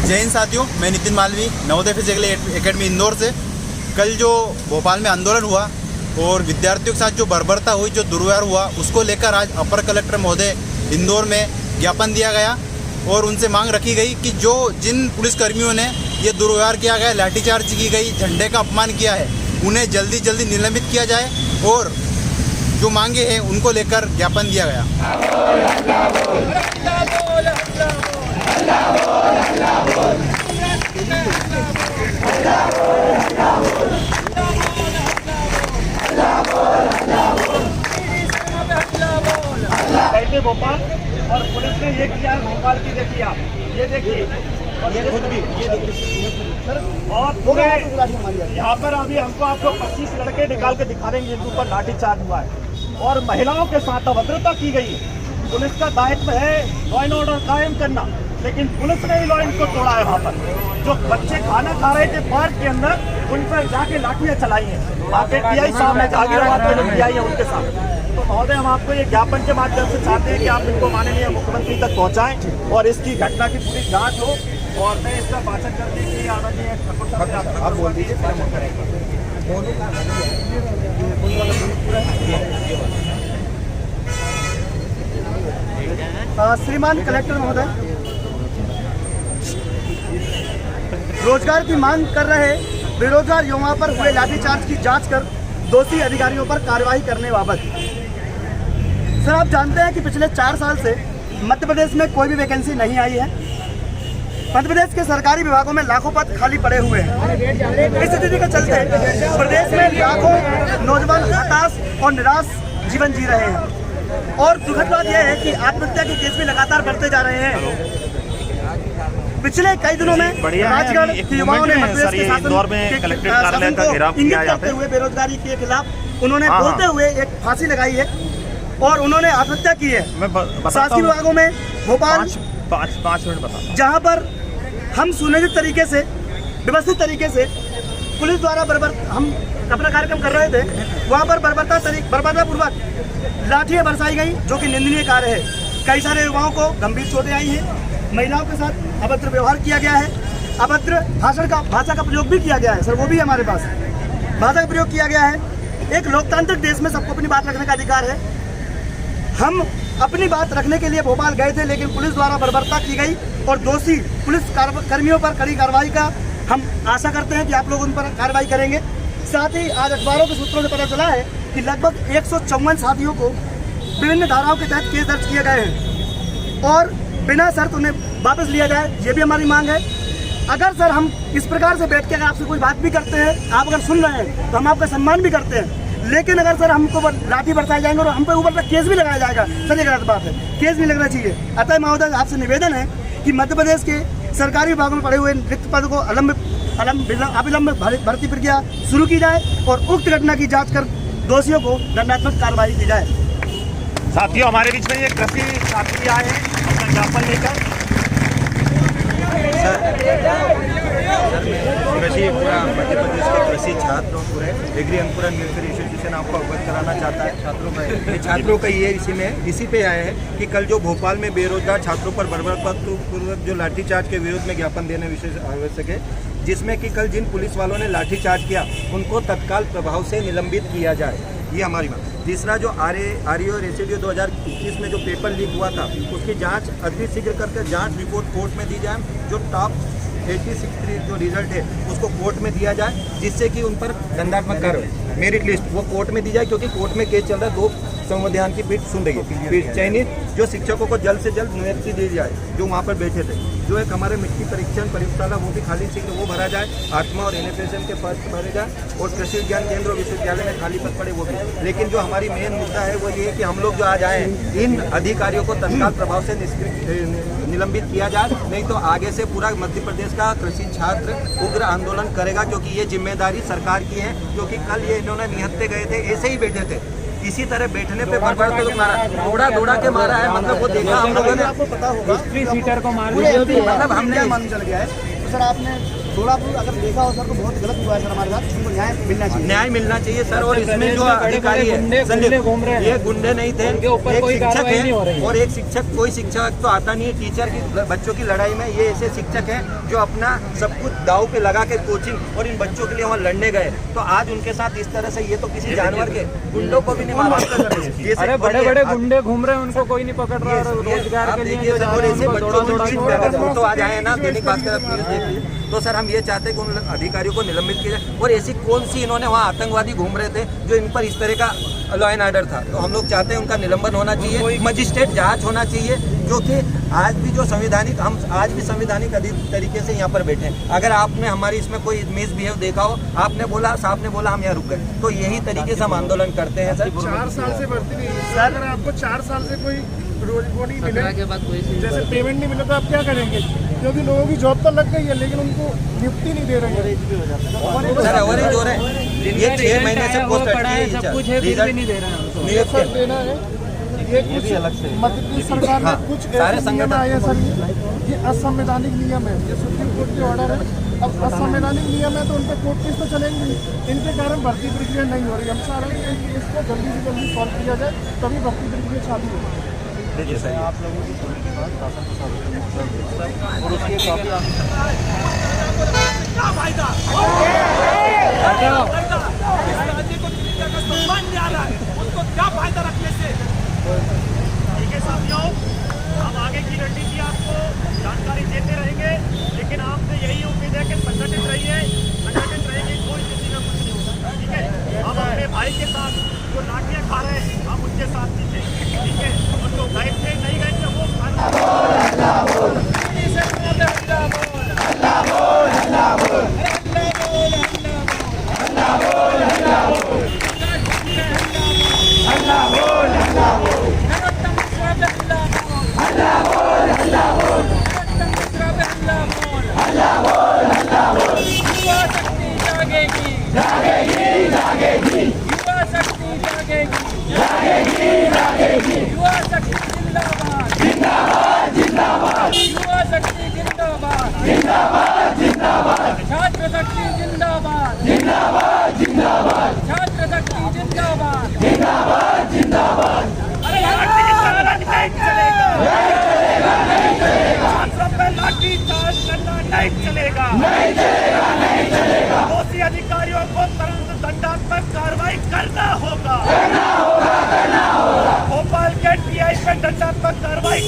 जय हिंद साथियों, मैं नितिन मालवी, नवोदय फिजिकल एकेडमी इंदौर से। कल जो भोपाल में आंदोलन हुआ और विद्यार्थियों के साथ जो बर्बरता हुई, जो दुर्व्यवहार हुआ, उसको लेकर आज अपर कलेक्टर महोदय इंदौर में ज्ञापन दिया गया और उनसे मांग रखी गई कि जिन पुलिसकर्मियों ने ये दुर्व्यवहार किया गया, लाठीचार्ज की गई, झंडे का अपमान किया है, उन्हें जल्दी जल्दी निलंबित किया जाए और जो मांगे हैं उनको लेकर ज्ञापन दिया गया। पहले भोपाल और पुलिस ने ये किया भोपाल की, देखिए आप ये देखिए, और ये खुद भी ये देखिए, और पूरे यहाँ पर अभी हमको आपको 25 लड़के निकाल के दिखा देंगे जिनके ऊपर लाठीचार्ज हुआ है और महिलाओं के साथ अभद्रता की गई है। पुलिस का दायित्व है लॉ एंड ऑर्डर कायम करना, लेकिन पुलिस ने ही लॉ एंड को तोड़ा है। वहाँ पर जो बच्चे खाना खा रहे थे पार्क के अंदर, उन पर जाके लाठियाँ चलाई हैं। वहाँ पे पीआई साहब ने जागीराबाद में पीआई है उनके साथ। तो महोदय, हम आपको ये ज्ञापन के माध्यम से चाहते हैं कि आप इनको माननीय मुख्यमंत्री तक पहुँचाएं और इसकी घटना की पूरी जाँच हो। और मैं इसका वाचन करने के लिए आदरणीय आप बोल दीजिए, श्रीमान कलेक्टर महोदय, रोजगार की मांग कर रहे बेरोजगार युवाओं पर हुए लाठीचार्ज की जांच कर दोषी अधिकारियों पर कार्रवाई करने बाबत। सर, आप जानते हैं कि पिछले 4 साल से मध्य प्रदेश में कोई भी वैकेंसी नहीं आई है। मध्य प्रदेश के सरकारी विभागों में लाखों पद खाली पड़े हुए हैं। इस स्थिति के चलते प्रदेश में लाखों नौजवान हताश और निराश जीवन जी रहे हैं और दुखद बात यह है कि आत्महत्या के केस भी लगातार बढ़ते जा रहे हैं। पिछले कई दिनों में राजगढ़ के युवाओं ने मध्य प्रदेश के शासन को इंगित करते हुए बेरोजगारी के खिलाफ उन्होंने बोलते हुए एक फांसी लगाई है और उन्होंने आत्महत्या की है। शासकीय विभागों में भोपाल 5 मिनट बता, जहाँ पर हम सुनिश्चित तरीके से, व्यवस्थित तरीके से पुलिस द्वारा हम अपना कार्यक्रम कर रहे थे, वहाँ पर बर्बरतापूर्वक लाठियाँ बरसाई गई, जो कि निंदनीय कार्य है। कई सारे युवाओं को गंभीर चोटें आई हैं। महिलाओं के साथ अभद्र व्यवहार किया गया है, अभद्र भाषा का प्रयोग भी किया गया है। सर, वो भी हमारे पास भाषा का प्रयोग किया गया है। एक लोकतांत्रिक देश में सबको अपनी बात रखने का अधिकार है। हम अपनी बात रखने के लिए भोपाल गए थे, लेकिन पुलिस द्वारा बर्बरता की गई और दोषी पुलिस कर्मियों पर कड़ी कार्रवाई का हम आशा करते हैं कि आप लोग उन पर कार्रवाई करेंगे। साथ ही आज अखबारों के सूत्रों से पता चला है कि लगभग 154 साथियों को विभिन्न धाराओं के तहत केस दर्ज किए गए हैं और बिना शर्त उन्हें वापस लिया जाए, ये भी हमारी मांग है। अगर सर हम इस प्रकार से बैठ के अगर आपसे कोई बात भी करते हैं, आप अगर सुन रहे हैं, तो हम आपका सम्मान भी करते हैं, लेकिन अगर सर हमको लाठी बरसाए जाएंगे और हम पे ऊपर तक केस भी लगाया जाएगा, सर ये गलत बात है। केस भी लगना चाहिए। अतः महोदय, आपसे निवेदन है कि मध्य प्रदेश के सरकारी विभागों में पड़े हुए रिक्त पद को अविलंब भर्ती प्रक्रिया शुरू की जाए और उक्त घटना की जाँच कर दोषियों को दंडात्मक कार्रवाई की जाए। साथियों, हमारे बीच में ये कृषि छात्री आए हैं अपना ज्ञापन लेकर। कृषि पूरा मध्य प्रदेश के कृषि छात्र पूरे एग्री अंकुरण वेलफेयर एसोसिएशन आपको अवगत कराना चाहता है। छात्रों का ये इसी पे आए हैं कि कल जो भोपाल में बेरोजगार छात्रों पर बर्बरतापूर्वक जो लाठीचार्ज के विरोध में ज्ञापन देने विशेष आवश्यक है, जिसमें कि कल जिन पुलिस वालों ने लाठीचार्ज किया उनको तत्काल प्रभाव से निलंबित किया जाए, ये हमारी मांग। तीसरा, जो आरईओ रेसिडियो 2021 में जो पेपर लीक हुआ था, उसकी जांच अति शीघ्र करके जांच रिपोर्ट कोर्ट में दी जाए। जो टॉप 86 जो रिजल्ट है उसको कोर्ट में दिया जाए, जिससे कि उन पर दंडात्मक कार्रवाई, मेरिट लिस्ट वो कोर्ट में दी जाए, क्योंकि कोर्ट में केस चल रहा है। 2 संविधान की पीठ सुन रही है। पीठ चयनित जो शिक्षकों को जल्द से जल्द नियुक्ति दी जाए, जो वहाँ पर बैठे थे। जो एक हमारे मिट्टी परीक्षण प्रयोगशाला वो भी खाली शीघ्र वो भरा जाए। आत्मा और NFSM के पद भरे जाए और कृषि विज्ञान केंद्र और विश्वविद्यालय में खाली पद पड़े वो भी। लेकिन जो हमारी मेन मुद्दा है वो ये है कि हम लोग जो आज आए हैं, इन अधिकारियों को तत्काल प्रभाव से निलंबित किया जाए, नहीं तो आगे से पूरा मध्य प्रदेश का कृषि छात्र उग्र आंदोलन करेगा, क्योंकि ये जिम्मेदारी सरकार की है। क्योंकि कल ये इन्होंने निहत्ते गए थे, ऐसे ही बैठे थे, इसी तरह बैठने पे बर्बाद मारा, दौड़ा के मारा है। मतलब वो देखा हम लोगों ने, आपको पता होगा सीटर को मार मतलब हमने मन चल गया है। तो सर, आपने सोलापुर अगर देखा हो सर तो बहुत गलत हुआ है सर हमारे साथ, उनको न्याय मिलना चाहिए। न्याय मिलना चाहिए सर। और इसमें जो अधिकारी है घूम रहे हैं, ये गुंडे नहीं थे, उनके ऊपर एक कोई शिक्षक कार्रवाई नहीं हो रही है। है। और एक शिक्षक, कोई शिक्षक तो आता नहीं है टीचर की बच्चों की लड़ाई में। ये ऐसे शिक्षक हैं जो अपना सब कुछ दाव पे लगा के कोचिंग और इन बच्चों के लिए वहाँ लड़ने गए, तो आज उनके साथ इस तरह से, ये तो किसी जानवर के गुंडों को भी नहीं मार सकते। अरे बड़े बड़े गुंडे घूम रहे हैं, उनको कोई नहीं पकड़ रहा है। रोजगार के लिए और ऐसे बच्चों को तो आज आए ना दैनिक भास्कर न्यूज़ देख लीजिए। तो सर हम ये चाहते हैं कि उन अधिकारियों को निलंबित किया जाए। और ऐसी कौन सी इन्होंने वहाँ आतंकवादी घूम रहे थे जो इन पर इस तरह का लॉ एंड ऑर्डर था, तो हम लोग चाहते हैं उनका निलंबन होना चाहिए, मजिस्ट्रेट जांच होना चाहिए। जो कि आज भी जो संवैधानिक, हम आज भी संवैधानिक तरीके से यहाँ पर बैठे हैं। अगर आपने हमारी इसमें कोई मिसबिहेव देखा हो, आपने बोला, साहब ने बोला हम यहाँ रुक गए, तो यही तरीके से हम आंदोलन करते हैं सर। 4 साल से भर्ती नहीं हुई। अगर आपको 4 साल से कोई रोज वो नहीं मिले, जैसे पेमेंट नहीं मिले तो आप क्या करेंगे? क्योंकि लोगों की जॉब तो लग गई है लेकिन उनको नियुक्ति नहीं दे रही है सर। एवरेज हो रहे हैं, ये 6 महीने से पोस्ट पड़ा है, सब कुछ है, फिर भी नहीं दे रहे हैं उनको। सर देना है। ये कुछ मध्य प्रदेश सरकार ने कुछ सारे ऐसे नियम आए हैं सर, ये असंवैधानिक नियम है, ये सुप्रीम कोर्ट के ऑर्डर है। अब असंवैधानिक नियम है तो उन पर कोर्ट केस तो चलेंगे ही। इनके कारण भर्ती प्रक्रिया नहीं हो रही। हम चाह रहे हैं कि इसको जल्दी से जल्दी सॉल्व किया जाए, तभी भर्ती प्रक्रिया चालू होगी। देखिए सर, आप लोगों की और उसके काफी उसको क्या फायदा रखने से? ठीक है साथियों, हम आगे की रणनीति आपको जानकारी देते रहेंगे, लेकिन आपसे यही उम्मीद है कि संगठित रहिए, कोई किसी का कुछ नहीं होगा। ठीक है, हम अपने भाई के साथ जो लाठियाँ खा रहे हैं हम उनके साथ थे। ठीक है, और जो गए थे नहीं गए थे वो युवा शक्ति जिंदाबाद, जिंदाबाद, जिंदाबाद। युवा शक्ति जिंदाबाद, जिंदाबाद, जिंदाबाद। छात्र शक्ति जिंदाबाद, जिंदाबाद, जिंदाबाद। छात्र शक्ति जिंदाबाद, जिंदाबाद, जिंदाबाद। अरे लाठी चार्ज नहीं चलेगा, नहीं चलेगा। छात्रों पे लाठी चार्ज करना नहीं चलेगा, नहीं चलेगा, नहीं चलेगा। दोषी अधिकारियों को तुरंत दंडात्मक कार्रवाई करना होगा, करना होगा, करना होगा। भोपाल के टीआई पे दंडात्मक कार्रवाई